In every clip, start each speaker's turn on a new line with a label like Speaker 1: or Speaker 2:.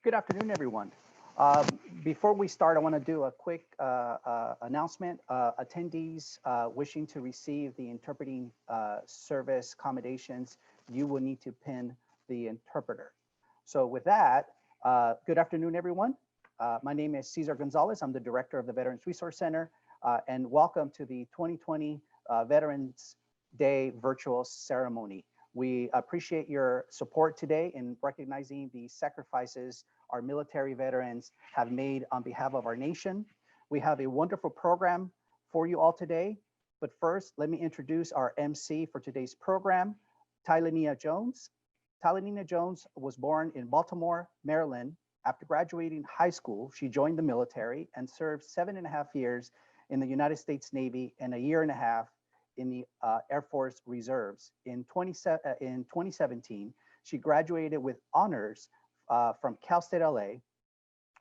Speaker 1: Good afternoon, everyone. Um, Before we start, I want to do a quick announcement. Attendees wishing to receive the interpreting service accommodations, you will need to pin the interpreter. So with that, good afternoon, everyone. My name is Cesar Gonzalez. I'm the director of the Veterans Resource Center, and welcome to the 2020 Veterans Day virtual ceremony. We appreciate your support today in recognizing the sacrifices our military veterans have made on behalf of our nation. We have a wonderful program for you all today. But first, let me introduce our MC for today's program, Tylenia Jones. Tylenia Jones was born in Baltimore, Maryland. After graduating high school, she joined the military and served 7.5 years in the United States Navy and a year and a half in the Air Force Reserves. In 2017, she graduated with honors from Cal State LA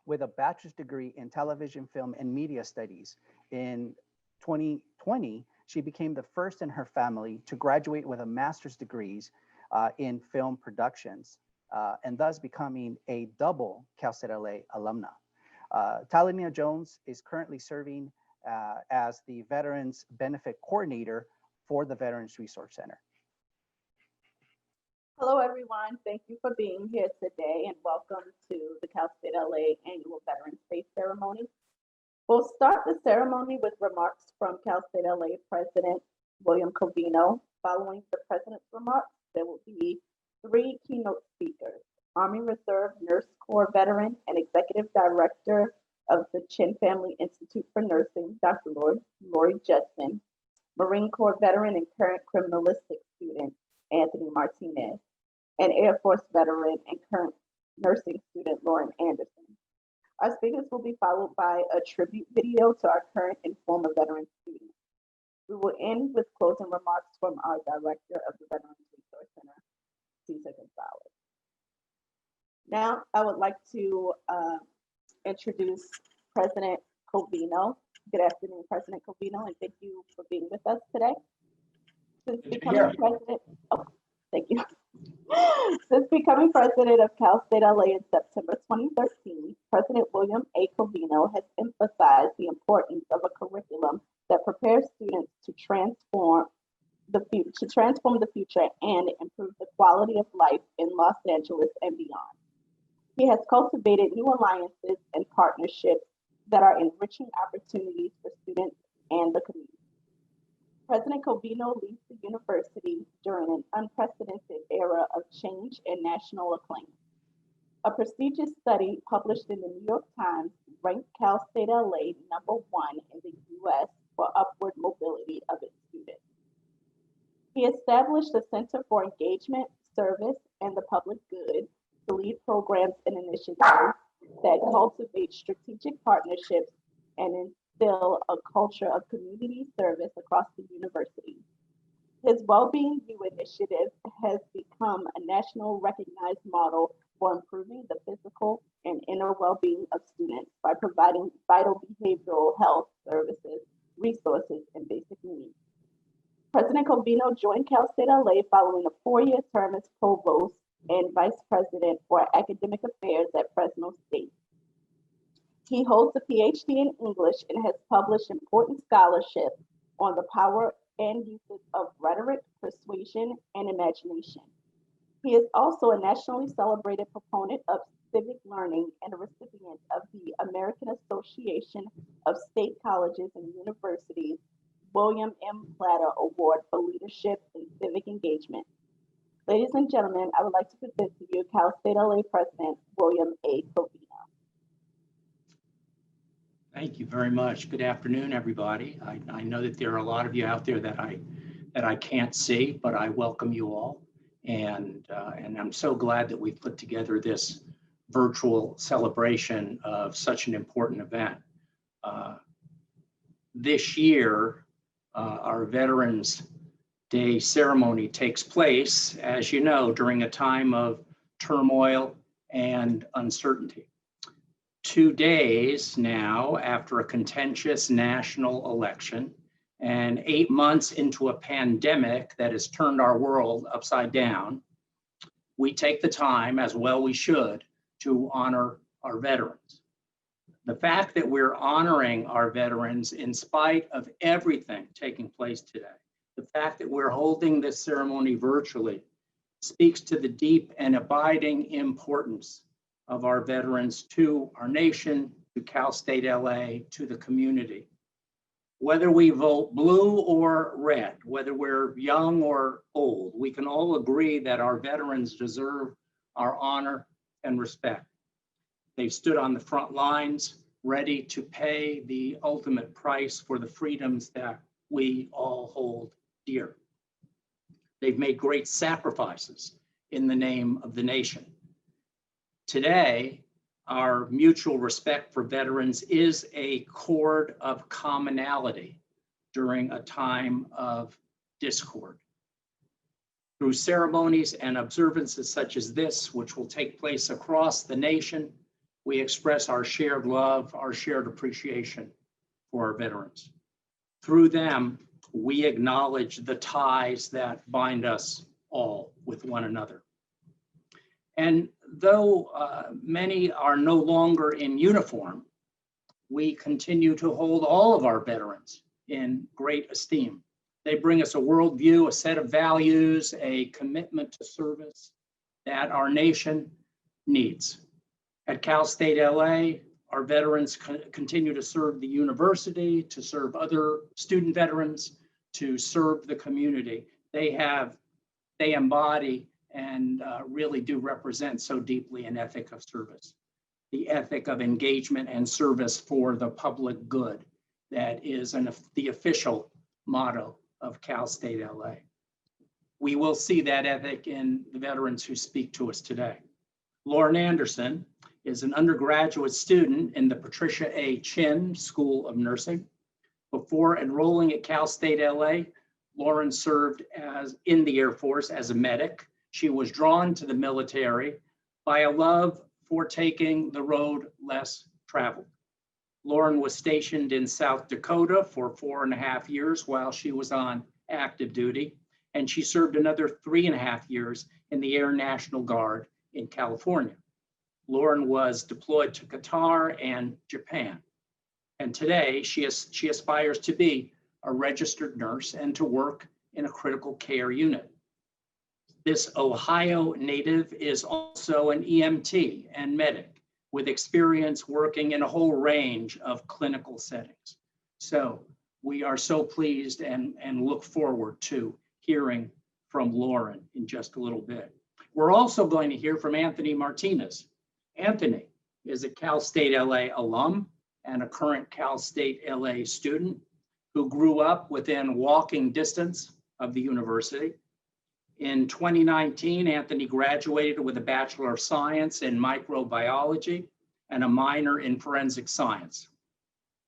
Speaker 1: with a bachelor's degree in television, film, and media studies. In 2020, she became the first in her family to graduate with a master's degrees in film productions, and thus becoming a double Cal State LA alumna. Tylenia Jones is currently serving as the Veterans Benefit Coordinator for the Veterans Resource Center.
Speaker 2: Hello, everyone. Thank you for being here today and welcome to the Cal State LA Annual Veterans Day Ceremony. We'll start the ceremony with remarks from Cal State LA President William Covino. Following the President's remarks, there will be 3 keynote speakers. Army Reserve Nurse Corps veteran and Executive Director of the Chin Family Institute for Nursing, Dr. Lori Judson, Marine Corps veteran and current criminalistic student, Anthony Martinez, and Air Force veteran and current nursing student, Lauren Anderson. Our speakers will be followed by a tribute video to our current and former veteran students. We will end with closing remarks from our Director of the Veterans Resource Center, Cesar Gonzalez. Now, I would like to introduce President Covino. Good afternoon, President Covino, and thank you for being with us today. Since becoming president, thank you. Since becoming president of Cal State LA in September 2013, President William A. Covino has emphasized the importance of a curriculum that prepares students to transform the future and improve the quality of life in Los Angeles and beyond. He has cultivated new alliances and partnerships that are enriching opportunities for students and the community. President Covino leads the university during an unprecedented era of change and national acclaim. A prestigious study published in the New York Times ranked Cal State LA #1 in the US for upward mobility of its students. He established the Center for Engagement, Service, and the Public Good to lead programs and initiatives that cultivate strategic partnerships and instill a culture of community service across the university. His Wellbeing U initiative has become a national recognized model for improving the physical and inner well-being of students by providing vital behavioral health services, resources, and basic needs. President Covino joined Cal State LA following a 4-year term as provost and vice president for academic affairs at Fresno State. He holds a PhD in English and has published important scholarship on the power and uses of rhetoric, persuasion, and imagination. He is also a nationally celebrated proponent of civic learning and a recipient of the American Association of State Colleges and Universities William M. Platter Award for Leadership in Civic Engagement. Ladies and gentlemen, I would like to present to you Cal State LA President William A. Covino.
Speaker 3: Thank you very much. Good afternoon, everybody. I know that there are a lot of you out there that I can't see, but I welcome you all. And I'm so glad that we've put together this virtual celebration of such an important event. This year, our Veterans Day ceremony takes place, as you know, during a time of turmoil and uncertainty. 2 days now after a contentious national election and 8 months into a pandemic that has turned our world upside down, we take the time, as well we should, to honor our veterans. The fact that we're honoring our veterans in spite of everything taking place today, the fact that we're holding this ceremony virtually speaks to the deep and abiding importance of our veterans to our nation, to Cal State LA, to the community. Whether we vote blue or red, whether we're young or old, we can all agree that our veterans deserve our honor and respect. They've stood on the front lines, ready to pay the ultimate price for the freedoms that we all hold dear. They've made great sacrifices in the name of the nation. Today, our mutual respect for veterans is a cord of commonality during a time of discord. Through ceremonies and observances such as this, which will take place across the nation, we express our shared love, our shared appreciation for our veterans. Through them, we acknowledge the ties that bind us all with one another. And though many are no longer in uniform, we continue to hold all of our veterans in great esteem. They bring us a worldview, a set of values, a commitment to service that our nation needs. At Cal State LA, our veterans continue to serve the university, to serve other student veterans, to serve the community. They embody and really do represent so deeply an ethic of service, the ethic of engagement and service for the public good that is the official motto of Cal State LA. We will see that ethic in the veterans who speak to us today. Lauren Anderson is an undergraduate student in the Patricia A. Chin School of Nursing. Before enrolling at Cal State LA, Lauren served in the Air Force as a medic. She was drawn to the military by a love for taking the road less traveled. Lauren was stationed in South Dakota for 4.5 years while she was on active duty, and she served another 3.5 years in the Air National Guard in California. Lauren was deployed to Qatar and Japan, and today she aspires to be a registered nurse and to work in a critical care unit. This Ohio native is also an EMT and medic with experience working in a whole range of clinical settings. So we are so pleased and look forward to hearing from Lauren in just a little bit. We're also going to hear from Anthony Martinez. Anthony is a Cal State LA alum and a current Cal State LA student who grew up within walking distance of the university. In 2019, Anthony graduated with a Bachelor of Science in Microbiology and a minor in Forensic Science.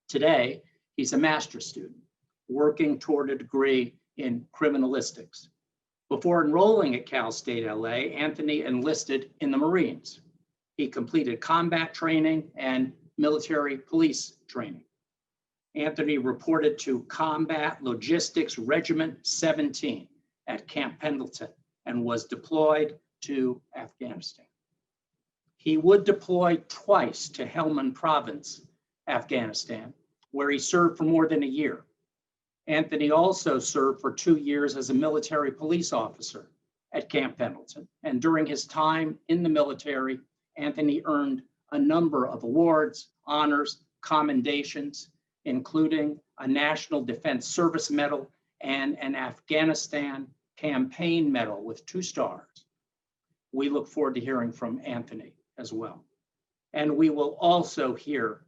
Speaker 3: Today, he's a master's student working toward a degree in criminalistics. Before enrolling at Cal State LA, Anthony enlisted in the Marines. He completed combat training and military police training. Anthony reported to Combat Logistics Regiment 17 at Camp Pendleton and was deployed to Afghanistan. He would deploy twice to Helmand Province, Afghanistan, where he served for more than a year. Anthony also served for 2 years as a military police officer at Camp Pendleton. And during his time in the military, Anthony earned a number of awards, honors, commendations, including a National Defense Service Medal and an Afghanistan Campaign Medal with 2 stars. We look forward to hearing from Anthony as well. And we will also hear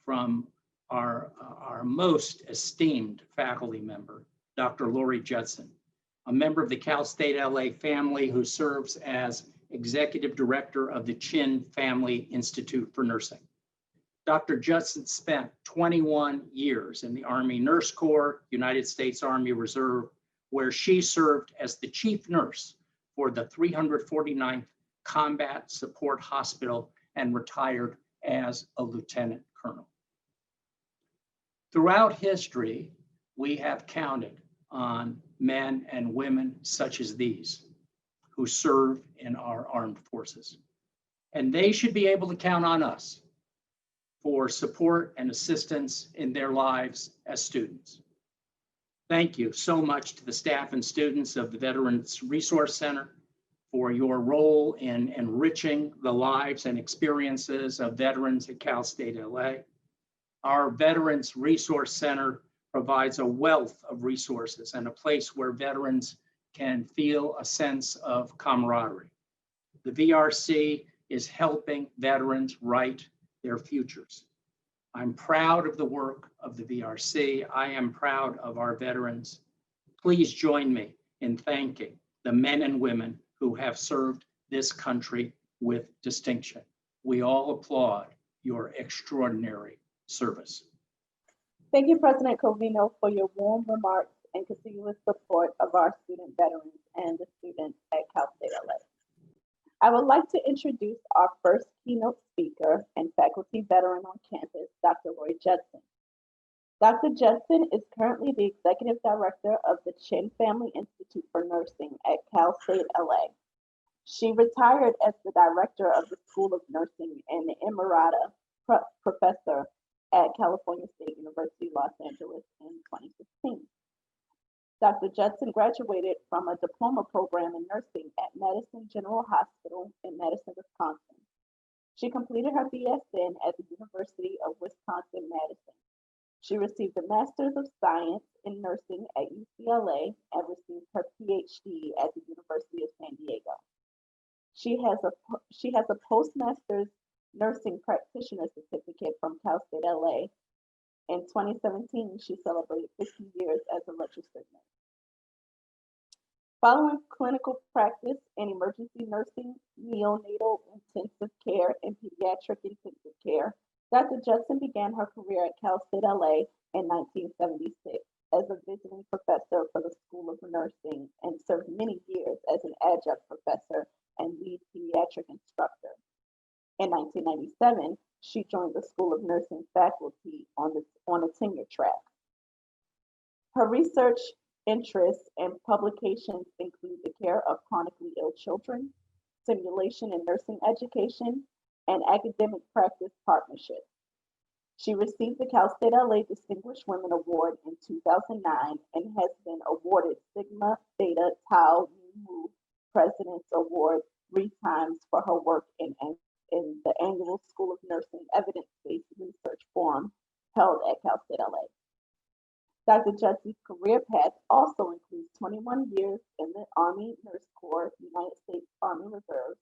Speaker 3: from our most esteemed faculty member, Dr. Lori Judson, a member of the Cal State LA family who serves as Executive Director of the Chin Family Institute for Nursing. Dr. Judson spent 21 years in the Army Nurse Corps, United States Army Reserve, where she served as the chief nurse for the 349th Combat Support Hospital and retired as a lieutenant colonel. Throughout history, we have counted on men and women such as these who serve in our armed forces. and they should be able to count on us for support and assistance in their lives as students. Thank you so much to the staff and students of the Veterans Resource Center for your role in enriching the lives and experiences of veterans at Cal State LA. Our Veterans Resource Center provides a wealth of resources and a place where veterans can feel a sense of camaraderie. The VRC is helping veterans write their futures. I'm proud of the work of the VRC. I am proud of our veterans. Please join me in thanking the men and women who have served this country with distinction. We all applaud your extraordinary service.
Speaker 2: Thank you, President Covino, for your warm remarks and continuous support of our student veterans and the students at Cal State LA. I would like to introduce our first keynote speaker and faculty veteran on campus, Dr. Roy Judson. Dr. Judson is currently the Executive Director of the Chin Family Institute for Nursing at Cal State LA. She retired as the Director of the School of Nursing and the Emerita Professor at California State University, Los Angeles in 2016. Dr. Judson graduated from a diploma program in nursing at Madison General Hospital in Madison, Wisconsin. She completed her BSN at the University of Wisconsin-Madison. She received a Master's of Science in Nursing at UCLA and received her PhD at the University of San Diego. She has a postmaster's nursing practitioner certificate from Cal State LA. In 2017, she celebrated 50 years as a registered nurse. Following clinical practice in emergency nursing, neonatal intensive care, and pediatric intensive care, Dr. Judson began her career at Cal State LA in 1976 as a visiting professor for the School of Nursing and served many years as an adjunct professor and lead pediatric instructor. In 1997, she joined the School of Nursing faculty on a tenure track. Her research interests and publications include the care of chronically ill children, simulation in nursing education, and academic practice partnerships. She received the Cal State LA Distinguished Women Award in 2009 and has been awarded Sigma Theta Tau Mu President's Award 3 times for her work in the annual School of Nursing Evidence-Based Research Forum held at Cal State LA. Dr. Judson's career path also includes 21 years in the Army Nurse Corps, United States Army Reserve,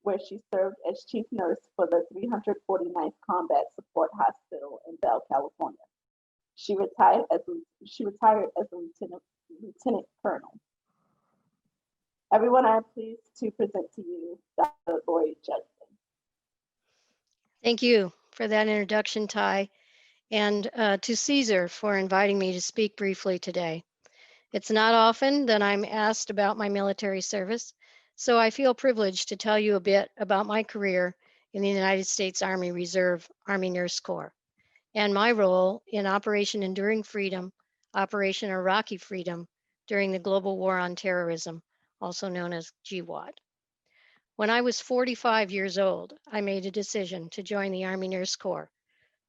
Speaker 2: where she served as chief nurse for the 349th Combat Support Hospital in Bell, California. She retired as a lieutenant colonel. Everyone, I am pleased to present to you Dr. Roy Judson.
Speaker 4: Thank you for that introduction, Ty, and to Caesar for inviting me to speak briefly today. It's not often that I'm asked about my military service, so I feel privileged to tell you a bit about my career in the United States Army Reserve Army Nurse Corps and my role in Operation Enduring Freedom, Operation Iraqi Freedom during the Global War on Terrorism, also known as GWOT. When I was 45 years old, I made a decision to join the Army Nurse Corps.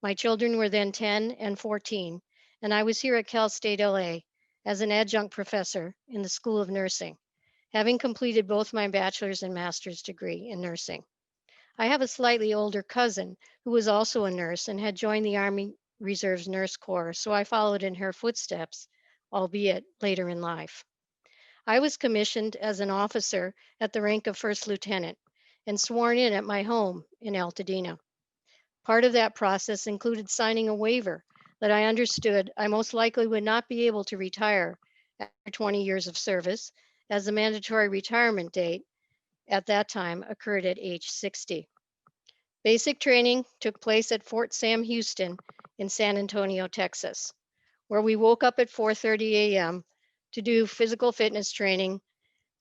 Speaker 4: My children were then 10 and 14, and I was here at Cal State LA as an adjunct professor in the School of Nursing, having completed both my bachelor's and master's degree in nursing. I have a slightly older cousin who was also a nurse and had joined the Army Reserve's Nurse Corps, so I followed in her footsteps, albeit later in life. I was commissioned as an officer at the rank of first lieutenant and sworn in at my home in Altadena. Part of that process included signing a waiver that I understood I most likely would not be able to retire after 20 years of service, as the mandatory retirement date at that time occurred at age 60. Basic training took place at Fort Sam Houston in San Antonio, Texas, where we woke up at 4:30 a.m. to do physical fitness training,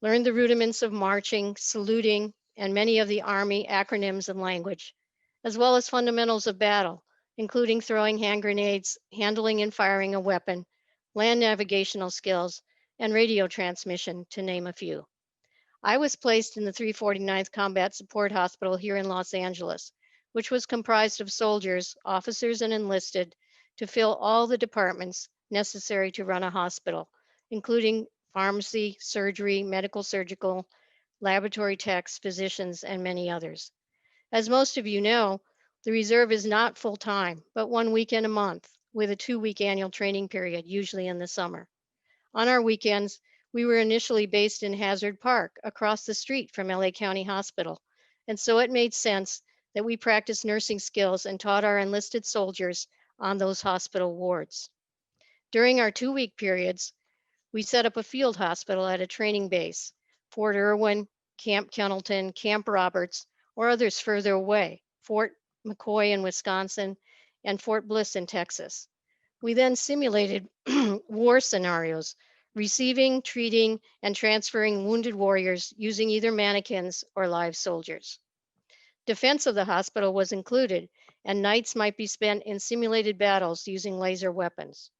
Speaker 4: learn the rudiments of marching, saluting, and many of the Army acronyms and language, as well as fundamentals of battle, including throwing hand grenades, handling and firing a weapon, land navigational skills, and radio transmission, to name a few. I was placed in the 349th Combat Support Hospital here in Los Angeles, which was comprised of soldiers, officers, and enlisted to fill all the departments necessary to run a hospital, including pharmacy, surgery, medical surgical, laboratory techs, physicians, and many others. As most of you know, the reserve is not full-time, but 1 weekend a month with a 2-week annual training period, usually in the summer. On our weekends, we were initially based in Hazard Park, across the street from LA County Hospital, and so it made sense that we practiced nursing skills and taught our enlisted soldiers on those hospital wards. During our 2-week periods, we set up a field hospital at a training base, Fort Irwin, Camp Kennelton, Camp Roberts, or others further away, Fort McCoy in Wisconsin, and Fort Bliss in Texas. We then simulated war scenarios, receiving, treating, and transferring wounded warriors using either mannequins or live soldiers. Defense of the hospital was included, and nights might be spent in simulated battles using laser weapons.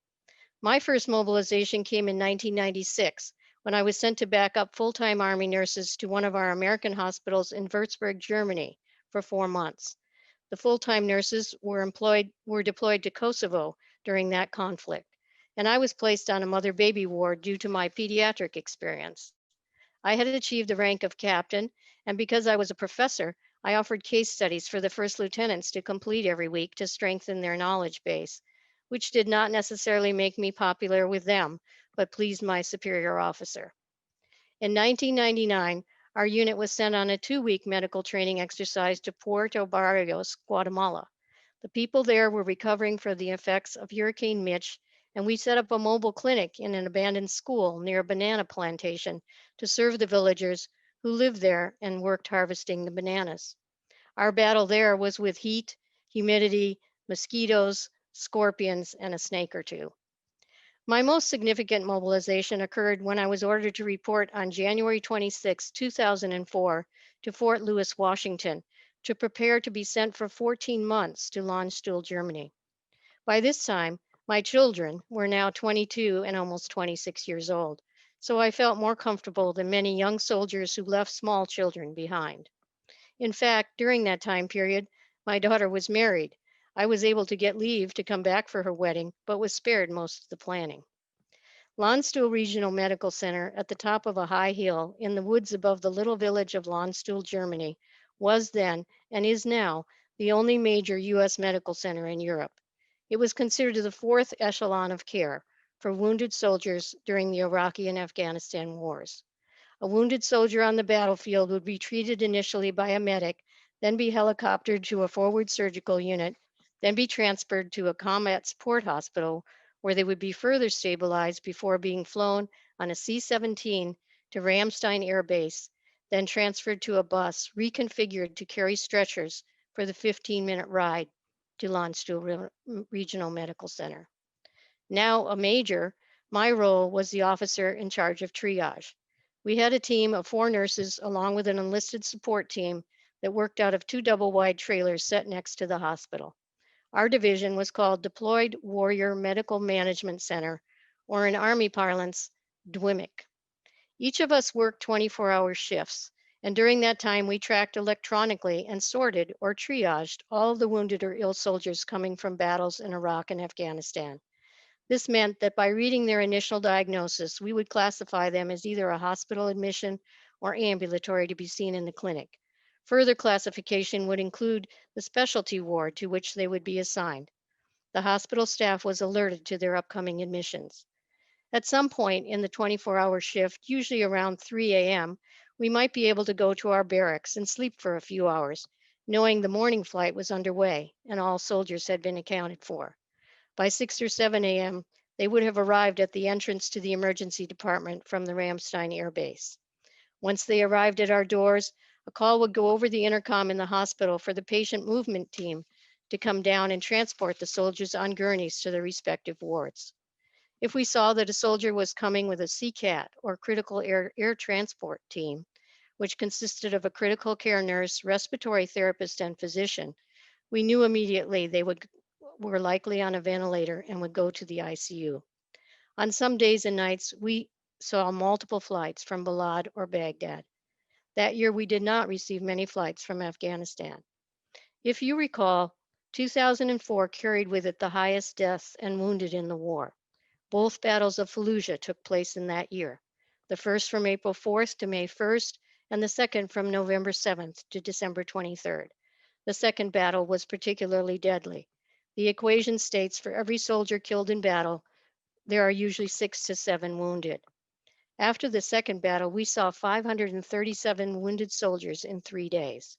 Speaker 4: My first mobilization came in 1996 when I was sent to back up full-time Army nurses to one of our American hospitals in Würzburg, Germany for 4 months. The full-time nurses were deployed to Kosovo during that conflict, and I was placed on a mother-baby ward due to my pediatric experience. I had achieved the rank of captain, and because I was a professor, I offered case studies for the first lieutenants to complete every week to strengthen their knowledge base, which did not necessarily make me popular with them, but pleased my superior officer. In 1999, our unit was sent on a 2-week medical training exercise to Puerto Barrios, Guatemala. The people there were recovering from the effects of Hurricane Mitch, and we set up a mobile clinic in an abandoned school near a banana plantation to serve the villagers who lived there and worked harvesting the bananas. Our battle there was with heat, humidity, mosquitoes, scorpions, and a snake or two. My most significant mobilization occurred when I was ordered to report on January 26, 2004 to Fort Lewis, Washington, to prepare to be sent for 14 months to Landstuhl, Germany. By this time, my children were now 22 and almost 26 years old, so I felt more comfortable than many young soldiers who left small children behind. In fact, during that time period, my daughter was married. I was able to get leave to come back for her wedding, but was spared most of the planning. Landstuhl Regional Medical Center, at the top of a high hill in the woods above the little village of Landstuhl, Germany, was then and is now the only major U.S. medical center in Europe. It was considered the fourth echelon of care for wounded soldiers during the Iraqi and Afghanistan wars. A wounded soldier on the battlefield would be treated initially by a medic, then be helicoptered to a forward surgical unit, then be transferred to a combat support hospital where they would be further stabilized before being flown on a C-17 to Ramstein Air Base, then transferred to a bus reconfigured to carry stretchers for the 15-minute ride to Landstuhl Regional Medical Center. Now a major, my role was the officer in charge of triage. We had a team of 4 nurses along with an enlisted support team that worked out of 2 double-wide trailers set next to the hospital. Our division was called Deployed Warrior Medical Management Center, or in Army parlance, DWMIC. Each of us worked 24-hour shifts, and during that time we tracked electronically and sorted or triaged all of the wounded or ill soldiers coming from battles in Iraq and Afghanistan. This meant that by reading their initial diagnosis, we would classify them as either a hospital admission or ambulatory to be seen in the clinic. Further classification would include the specialty ward to which they would be assigned. The hospital staff was alerted to their upcoming admissions. At some point in the 24-hour shift, usually around 3 a.m., we might be able to go to our barracks and sleep for a few hours, knowing the morning flight was underway and all soldiers had been accounted for. By 6 or 7 a.m., they would have arrived at the entrance to the emergency department from the Ramstein Air Base. Once they arrived at our doors, a call would go over the intercom in the hospital for the patient movement team to come down and transport the soldiers on gurneys to their respective wards. If we saw that a soldier was coming with a CCAT, or critical air transport team, which consisted of a critical care nurse, respiratory therapist, and physician, we knew immediately they were likely on a ventilator and would go to the ICU. On some days and nights, we saw multiple flights from Balad or Baghdad. That year, we did not receive many flights from Afghanistan. If you recall, 2004 carried with it the highest deaths and wounded in the war. Both battles of Fallujah took place in that year, the first from April 4th to May 1st, and the second from November 7th to December 23rd. The second battle was particularly deadly. The equation states for every soldier killed in battle, there are usually 6 to 7 wounded. After the second battle, we saw 537 wounded soldiers in 3 days.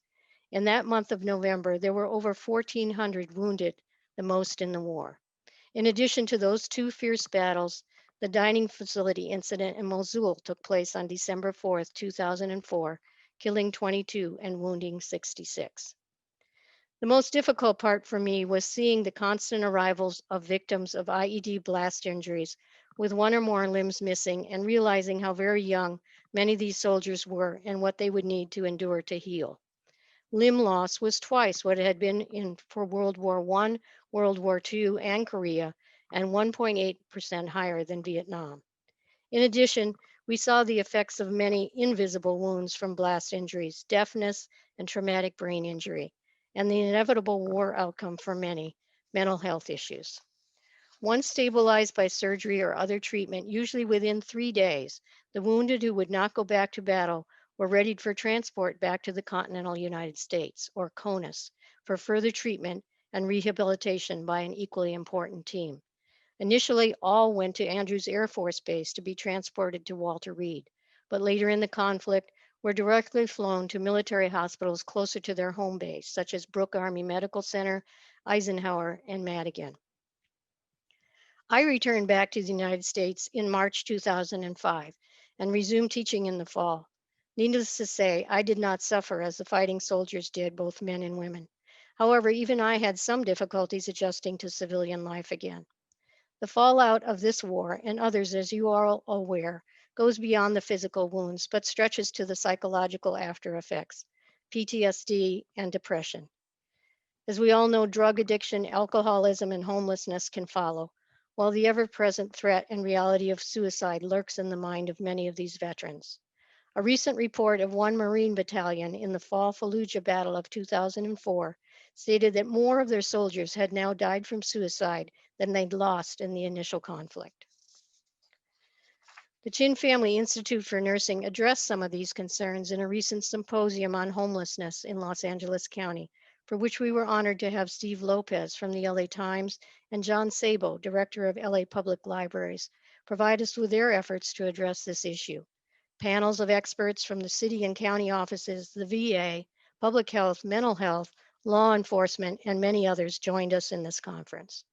Speaker 4: In that month of November, there were over 1,400 wounded, the most in the war. In addition to those two fierce battles, the dining facility incident in Mosul took place on December 4th, 2004, killing 22 and wounding 66. The most difficult part for me was seeing the constant arrivals of victims of IED blast injuries with one or more limbs missing and realizing how very young many of these soldiers were and what they would need to endure to heal. Limb loss was twice what it had been for World War I, World War II, and Korea, and 1.8% higher than Vietnam. In addition, we saw the effects of many invisible wounds from blast injuries, deafness, and traumatic brain injury, and the inevitable war outcome for many, mental health issues. Once stabilized by surgery or other treatment, usually within 3 days, the wounded who would not go back to battle were readied for transport back to the continental United States, or CONUS, for further treatment and rehabilitation by an equally important team. Initially, all went to Andrews Air Force Base to be transported to Walter Reed, but later in the conflict were directly flown to military hospitals closer to their home base, such as Brooke Army Medical Center, Eisenhower, and Madigan. I returned back to the United States in March 2005 and resumed teaching in the fall. Needless to say, I did not suffer as the fighting soldiers did, both men and women. However, even I had some difficulties adjusting to civilian life again. The fallout of this war and others, as you are all aware, goes beyond the physical wounds, but stretches to the psychological after effects, PTSD and depression. As we all know, drug addiction, alcoholism, and homelessness can follow, while the ever-present threat and reality of suicide lurks in the mind of many of these veterans. A recent report of one Marine battalion in the Fall Fallujah Battle of 2004 stated that more of their soldiers had now died from suicide than they'd lost in the initial conflict. The Chin Family Institute for Nursing addressed some of these concerns in a recent symposium on homelessness in Los Angeles County, for which we were honored to have Steve Lopez from the LA Times and John Sabo, director of LA Public Libraries, provide us with their efforts to address this issue. Panels of experts from the city and county offices, the VA, public health, mental health, law enforcement, and many others joined us in this conference.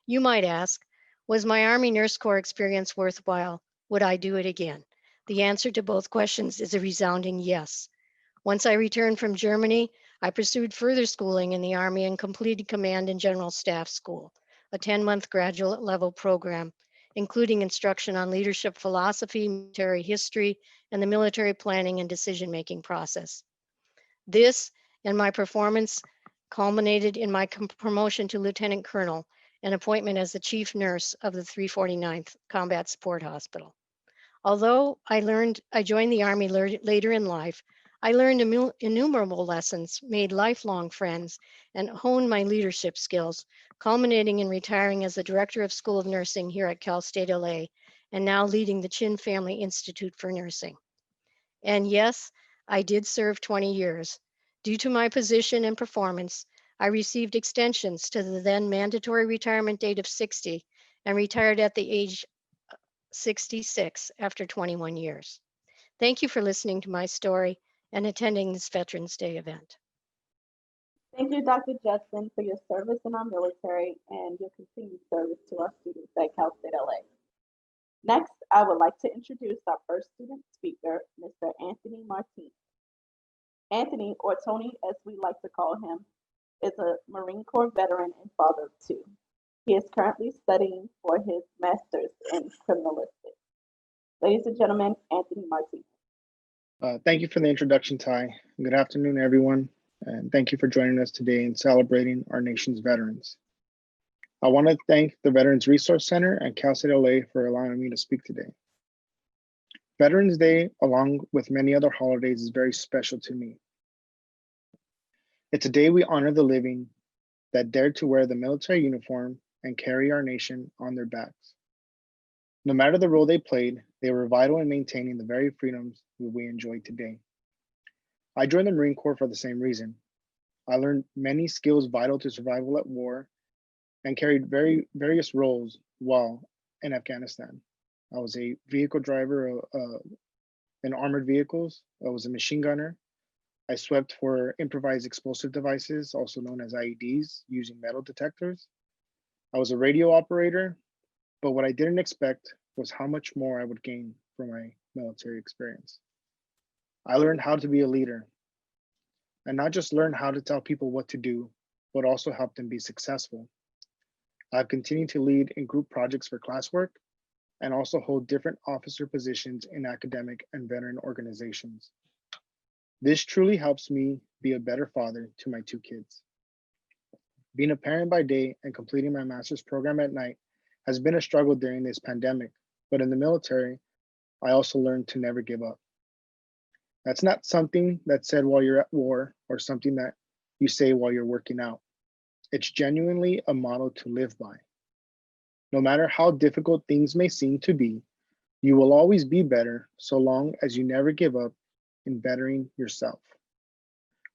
Speaker 4: You might ask, was my Army Nurse Corps experience worthwhile? Would I do it again? The answer to both questions is a resounding yes. Once I returned from Germany, I pursued further schooling in the Army and completed Command and General Staff School, a 10-month graduate level program, including instruction on leadership philosophy, military history, and the military planning and decision-making process. This and my performance culminated in my promotion to Lieutenant Colonel, an appointment as the chief nurse of the 349th Combat Support Hospital. Although I joined the Army later in life, I learned innumerable lessons, made lifelong friends, and honed my leadership skills, culminating in retiring as the director of School of Nursing here at Cal State LA, and now leading the Chin Family Institute for Nursing. And yes, I did serve 20 years. Due to my position and performance, I received extensions to the then mandatory retirement date of 60 and retired at the age 66 after 21 years. Thank you for listening to my story and attending this Veterans Day event.
Speaker 2: Thank you, Dr. Judson, for your service in our military and your continued service to our students at Cal State LA. Next, I would like to introduce our first student speaker, Mr. Anthony Martinez. Anthony, or Tony as we like to call him, is a Marine Corps veteran and father of two. He is currently studying for his master's in criminalistics. Ladies and gentlemen, Anthony Martinez.
Speaker 5: Thank you for the introduction, Ty. Good afternoon, everyone, and thank you for joining us today in celebrating our nation's veterans. I want to thank the Veterans Resource Center and Cal State LA for allowing me to speak today. Veterans Day, along with many other holidays, is very special to me. It's a day we honor the living that dared to wear the military uniform and carry our nation on their backs. No matter the role they played, they were vital in maintaining the very freedoms that we enjoy today. I joined the Marine Corps for the same reason. I learned many skills vital to survival at war and carried various roles while in Afghanistan. I was a vehicle driver in armored vehicles. I was a machine gunner. I swept for improvised explosive devices, also known as IEDs, using metal detectors. I was a radio operator, but what I didn't expect was how much more I would gain from my military experience. I learned how to be a leader, and not just learn how to tell people what to do, but also help them be successful. I've continued to lead in group projects for classwork and also hold different officer positions in academic and veteran organizations. This truly helps me be a better father to my 2 kids. Being a parent by day and completing my master's program at night has been a struggle during this pandemic, but in the military, I also learned to never give up. That's not something that's said while you're at war or something that you say while you're working out. It's genuinely a model to live by. No matter how difficult things may seem to be, you will always be better so long as you never give up in bettering yourself.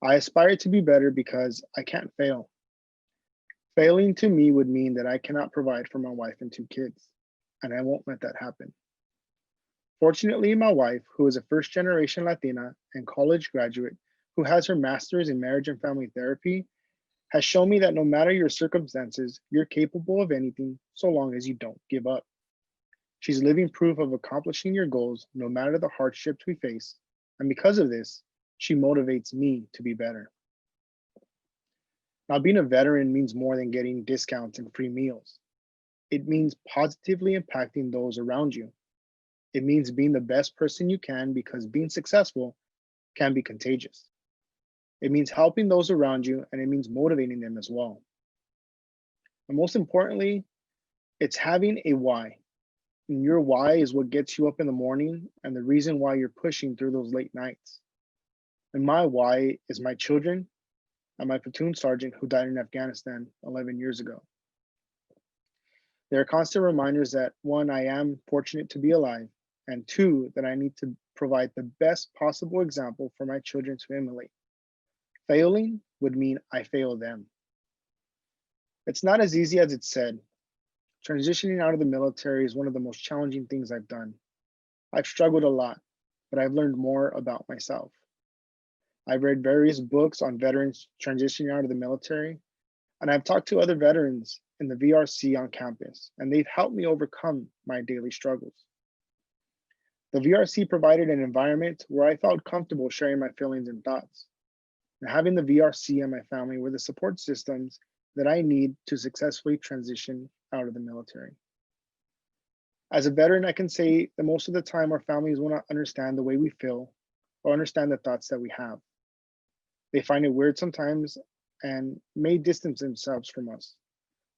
Speaker 5: I aspire to be better because I can't fail. Failing to me would mean that I cannot provide for my wife and 2 kids, and I won't let that happen. Fortunately, my wife, who is a first-generation Latina and college graduate who has her master's in marriage and family therapy, has shown me that no matter your circumstances, you're capable of anything so long as you don't give up. She's living proof of accomplishing your goals no matter the hardships we face, and because of this, she motivates me to be better. Now, being a veteran means more than getting discounts and free meals. It means positively impacting those around you. It means being the best person you can because being successful can be contagious. It means helping those around you, and it means motivating them as well. And most importantly, it's having a why. And your why is what gets you up in the morning and the reason why you're pushing through those late nights. And my why is my children and my platoon sergeant who died in Afghanistan 11 years ago. There are constant reminders that 1, I am fortunate to be alive, and 2, that I need to provide the best possible example for my children to emulate. Failing would mean I fail them. It's not as easy as it's said. Transitioning out of the military is one of the most challenging things I've done. I've struggled a lot, but I've learned more about myself. I've read various books on veterans transitioning out of the military, and I've talked to other veterans in the VRC on campus, and they've helped me overcome my daily struggles. The VRC provided an environment where I felt comfortable sharing my feelings and thoughts. And having the VRC and my family were the support systems that I need to successfully transition out of the military. As a veteran, I can say that most of the time our families will not understand the way we feel or understand the thoughts that we have. They find it weird sometimes and may distance themselves from us.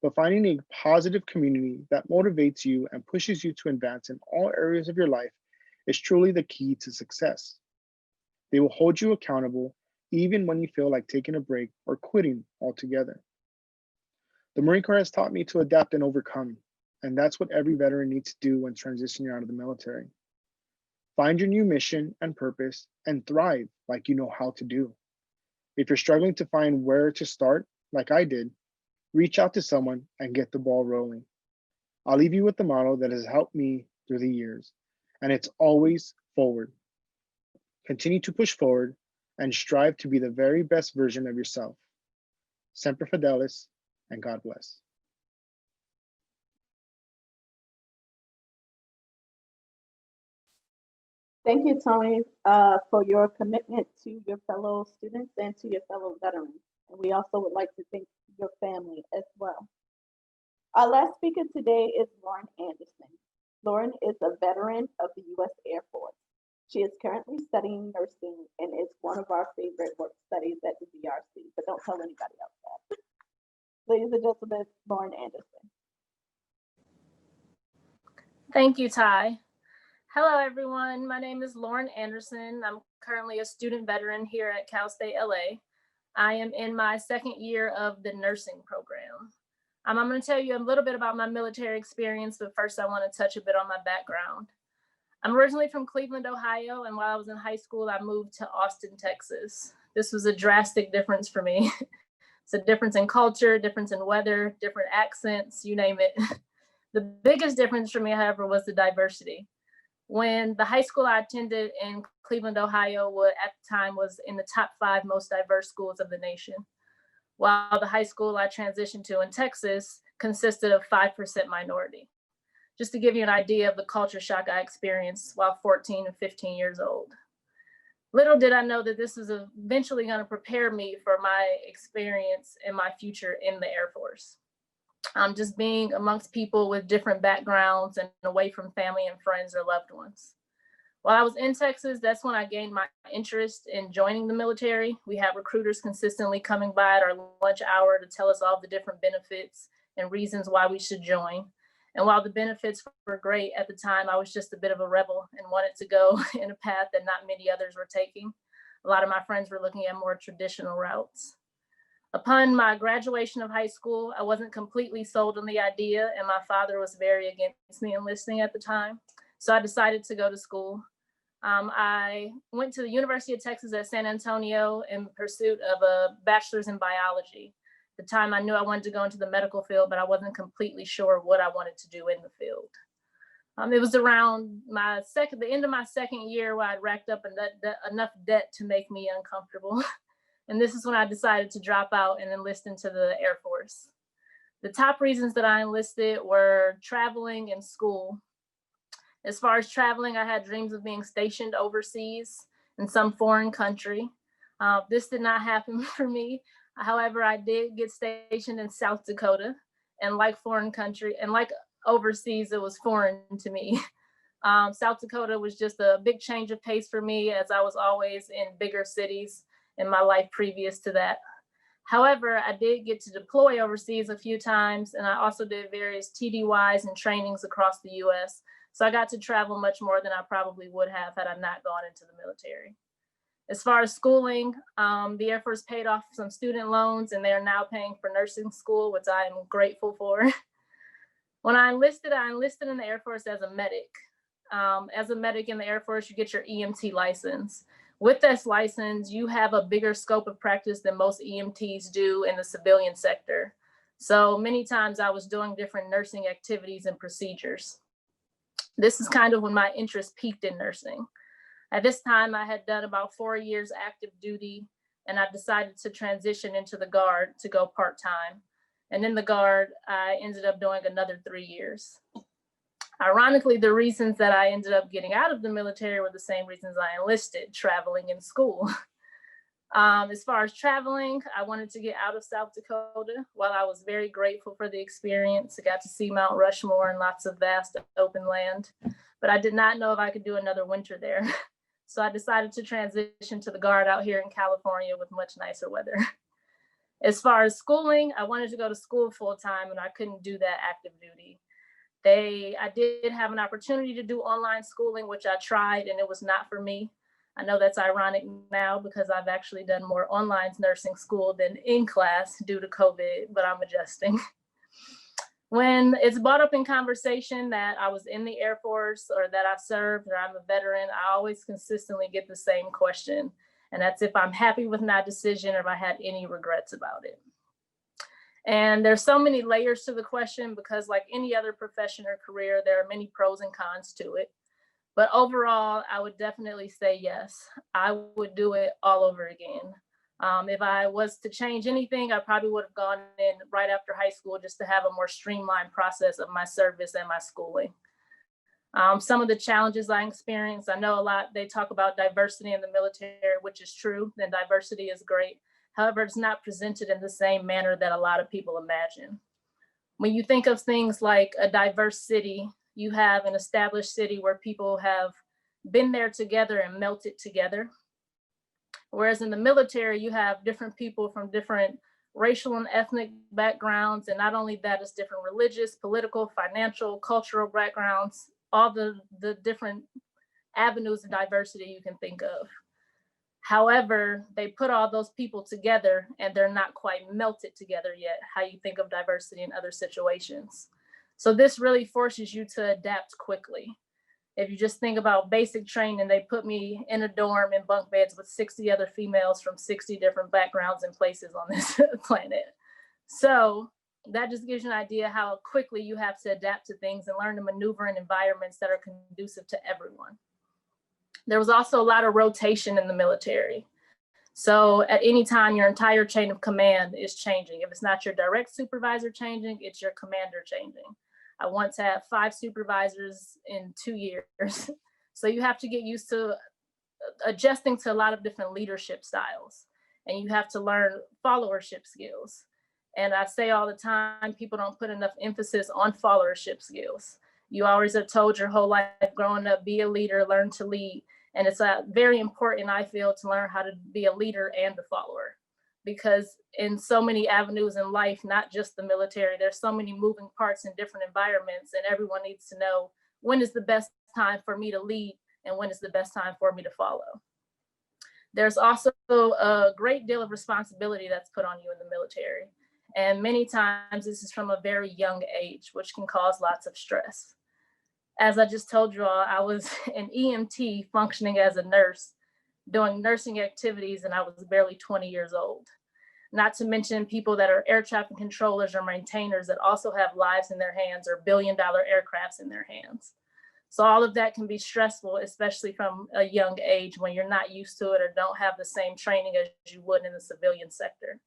Speaker 5: But finding a positive community that motivates you and pushes you to advance in all areas of your life is truly the key to success. They will hold you accountable even when you feel like taking a break or quitting altogether. The Marine Corps has taught me to adapt and overcome, and that's what every veteran needs to do when transitioning out of the military. Find your new mission and purpose and thrive like you know how to do. If you're struggling to find where to start, like I did, reach out to someone and get the ball rolling. I'll leave you with the motto that has helped me through the years, and it's always forward. Continue to push forward and strive to be the very best version of yourself. Semper Fidelis, and God bless.
Speaker 2: Thank you, Tony, for your commitment to your fellow students and to your fellow veterans. And we also would like to thank your family as well. Our last speaker today is Lauren Anderson. Lauren is a veteran of the U.S. Air Force. She is currently studying nursing and is one of our favorite work studies at the VRC, but don't tell anybody else that. Ladies and gentlemen, Lauren Anderson.
Speaker 6: Thank you, Ty. Hello, everyone. My name is Lauren Anderson. I'm currently a student veteran here at Cal State LA. I am in my second year of the nursing program. I'm going to tell you a little bit about my military experience, but first I want to touch a bit on my background. I'm originally from Cleveland, Ohio, and while I was in high school, I moved to Austin, Texas. This was a drastic difference for me. It's a difference in culture, difference in weather, different accents, you name it. The biggest difference for me, however, was the diversity. When the high school I attended in Cleveland, Ohio, at the time was in the top 5 most diverse schools of the nation, while the high school I transitioned to in Texas consisted of 5% minority. Just to give you an idea of the culture shock I experienced while 14 and 15 years old. Little did I know that this was eventually going to prepare me for my experience and my future in the Air Force. Just being amongst people with different backgrounds and away from family and friends or loved ones. While I was in Texas, that's when I gained my interest in joining the military. We had recruiters consistently coming by at our lunch hour to tell us all the different benefits and reasons why we should join. And while the benefits were great at the time, I was just a bit of a rebel and wanted to go in a path that not many others were taking. A lot of my friends were looking at more traditional routes. Upon my graduation of high school, I wasn't completely sold on the idea, and my father was very against me enlisting at the time. So I decided to go to school. I went to the University of Texas at San Antonio in pursuit of a bachelor's in biology. At the time, I knew I wanted to go into the medical field, but I wasn't completely sure what I wanted to do in the field. It was around the end of my second year where I'd racked up enough debt to make me uncomfortable. And this is when I decided to drop out and enlist into the Air Force. The top reasons that I enlisted were traveling and school. As far as traveling, I had dreams of being stationed overseas in some foreign country. This did not happen for me. However, I did get stationed in South Dakota, and like overseas, it was foreign to me. South Dakota was just a big change of pace for me, as I was always in bigger cities in my life previous to that. However, I did get to deploy overseas a few times, and I also did various TDYs and trainings across the US. So I got to travel much more than I probably would have had I not gone into the military. As far as schooling, the Air Force paid off some student loans, and they are now paying for nursing school, which I am grateful for. When I enlisted in the Air Force as a medic. As a medic in the Air Force, you get your EMT license. With this license, you have a bigger scope of practice than most EMTs do in the civilian sector. So many times I was doing different nursing activities and procedures. This is kind of when my interest peaked in nursing. At this time, I had done about 4 years active duty, and I decided to transition into the Guard to go part-time. And in the Guard, I ended up doing another 3 years. Ironically, the reasons that I ended up getting out of the military were the same reasons I enlisted, traveling in school. As far as traveling, I wanted to get out of South Dakota. While I was very grateful for the experience, I got to see Mount Rushmore and lots of vast open land, but I did not know if I could do another winter there. So I decided to transition to the Guard out here in California with much nicer weather. As far as schooling, I wanted to go to school full time, and I couldn't do that active duty. I did have an opportunity to do online schooling, which I tried, and it was not for me. I know that's ironic now because I've actually done more online nursing school than in class due to COVID, but I'm adjusting. When it's brought up in conversation that I was in the Air Force or that I served or I'm a veteran, I always consistently get the same question. And that's if I'm happy with my decision or if I had any regrets about it. And there's so many layers to the question because like any other profession or career, there are many pros and cons to it. But overall, I would definitely say yes. I would do it all over again. If I was to change anything, I probably would have gone in right after high school just to have a more streamlined process of my service and my schooling. Some of the challenges I experienced, I know a lot, they talk about diversity in the military, which is true, and diversity is great. However, it's not presented in the same manner that a lot of people imagine. When you think of things like a diverse city, you have an established city where people have been there together and melted together. Whereas in the military, you have different people from different racial and ethnic backgrounds. And not only that, it's different religious, political, financial, cultural backgrounds, all the different avenues of diversity you can think of. However, they put all those people together and they're not quite melted together yet, how you think of diversity in other situations. So this really forces you to adapt quickly. If you just think about basic training, they put me in a dorm in bunk beds with 60 other females from 60 different backgrounds and places on this planet. So that just gives you an idea how quickly you have to adapt to things and learn to maneuver in environments that are conducive to everyone. There was also a lot of rotation in the military. So at any time, your entire chain of command is changing. If it's not your direct supervisor changing, it's your commander changing. I once had 5 supervisors in 2 years. So you have to get used to adjusting to a lot of different leadership styles, and you have to learn followership skills. And I say all the time, people don't put enough emphasis on followership skills. You always are told your whole life growing up, be a leader, learn to lead. And it's very important, I feel, to learn how to be a leader and a follower. Because in so many avenues in life, not just the military, there's so many moving parts in different environments, and everyone needs to know when is the best time for me to lead and when is the best time for me to follow. There's also a great deal of responsibility that's put on you in the military. And many times this is from a very young age, which can cause lots of stress. As I just told you all, I was an EMT functioning as a nurse, doing nursing activities, and I was barely 20 years old. Not to mention people that are air traffic controllers or maintainers that also have lives in their hands or billion-dollar aircrafts in their hands. So all of that can be stressful, especially from a young age when you're not used to it or don't have the same training as you would in the civilian sector.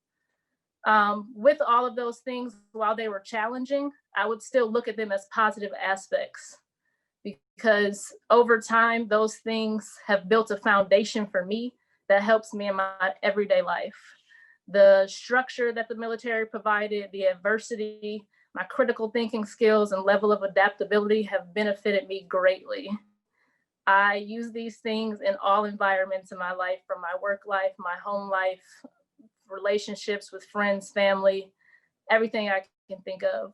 Speaker 6: With all of those things, while they were challenging, I would still look at them as positive aspects, because over time, those things have built a foundation for me that helps me in my everyday life. The structure that the military provided, the adversity, my critical thinking skills and level of adaptability have benefited me greatly. I use these things in all environments in my life, from my work life, my home life, relationships with friends, family, everything I can think of.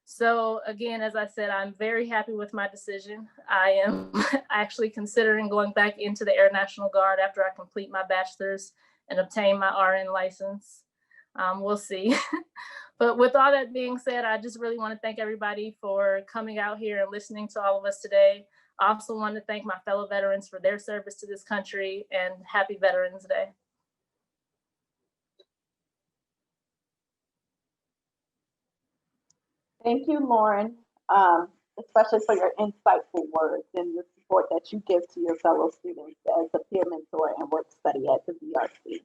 Speaker 6: So again, as I said, I'm very happy with my decision. I am actually considering going back into the Air National Guard after I complete my bachelor's and obtain my RN license. We'll see. But with all that being said, I just really want to thank everybody for coming out here and listening to all of us today. I also want to thank my fellow veterans for their service to this country, and happy Veterans Day.
Speaker 2: Thank you, Lauren, especially for your insightful words and the support that you give to your fellow students as a peer mentor and work study at the VRC.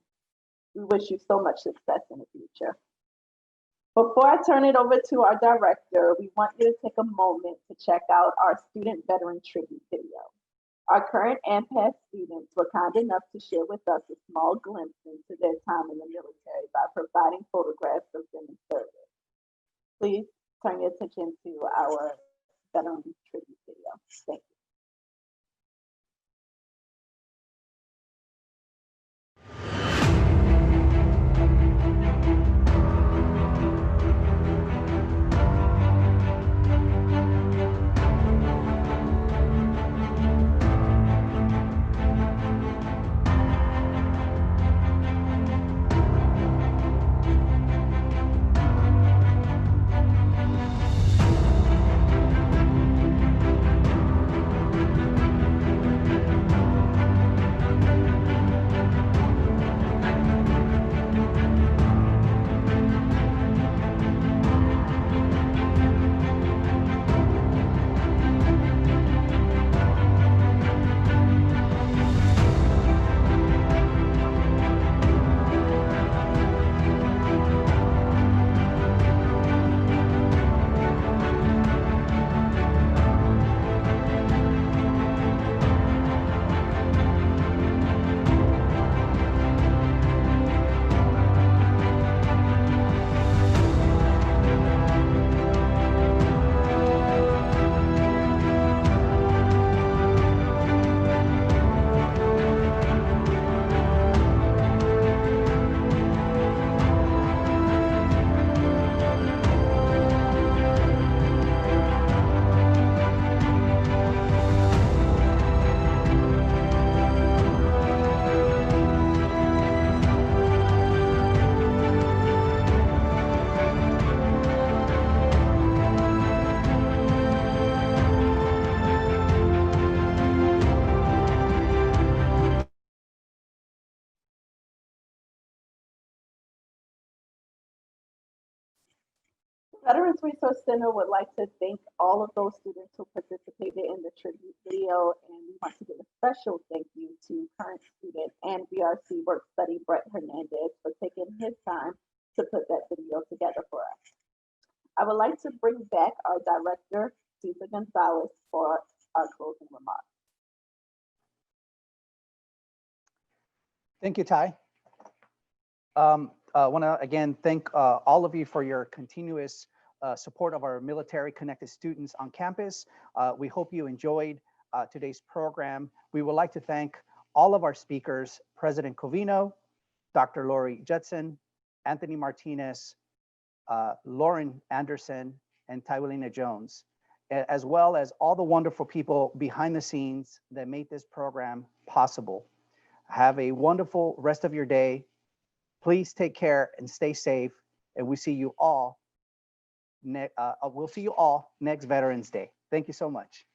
Speaker 2: We wish you so much success in the future. Before I turn it over to our director, we want you to take a moment to check out our student veteran tribute video. Our current and past students were kind enough to share with us a small glimpse into their time in the military by providing photographs of them in service. Please turn your attention to our veteran tribute video. Thank you. Veterans Resource Center would like to thank all of those students who participated in the tribute video, and we want to give a special thank you to current student and VRC work study Brett Hernandez for taking his time to put that video together for us. I would like to bring back our director, Cesar Gonzalez, for our closing remarks.
Speaker 1: Thank you, Ty. I want to again thank all of you for your continuous support of our military connected students on campus. We hope you enjoyed today's program. We would like to thank all of our speakers, President Covino, Dr. Lori Judson, Anthony Martinez, Lauren Anderson, and Tywilina Jones, as well as all the wonderful people behind the scenes that made this program possible. Have a wonderful rest of your day. Please take care and stay safe. And we'll see you all next Veterans Day. Thank you so much.